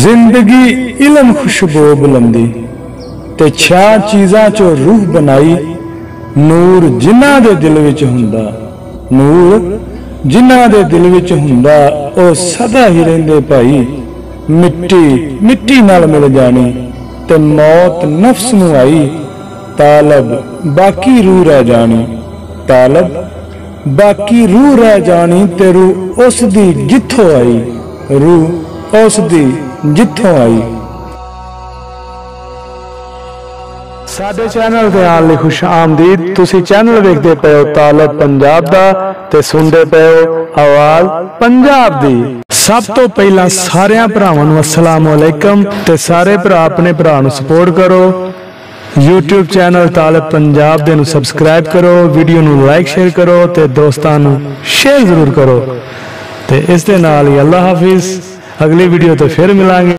जिंदगी इलम खुशबो बुलंदी ते छा चीज़ां चो रूह बनाई। नूर जिन्हां दे दिल विच हुंदा, नूर जिन्हां दे दिल विच हुंदा ओ सदा ही रहिंदे भाई। मिट्टी मिट्टी नाल मिल जानी ते मौत नफ्स नूं आई। तालब बाकी रूह रह जानी, तालब बाकी रूह रह जानी ते रूह उस दी जिथों आई, रूह उस दी जिथों आई। साडे चैनल दे नाल ली खुश आमदीद। तुसी चैनल वेखदे पे हो तालब पंजाब दा ते सुनदे पे हो आवाज पंजाब दी। सब तो पहला सारे भरावां नूं अस्सलाम वालेकुम ते सारे भरा अपने भरा नूं सपोर्ट करो। यूट्यूब चैनल तालब पंजाब दे नूं सबसक्राइब करो, वीडियो नूं लाइक शेयर करो ते दोस्तां नूं शेयर जरूर करो। ते इस दे नाल ही अल्लाह हाफिज। अगली वीडियो तो फिर मिलांगे।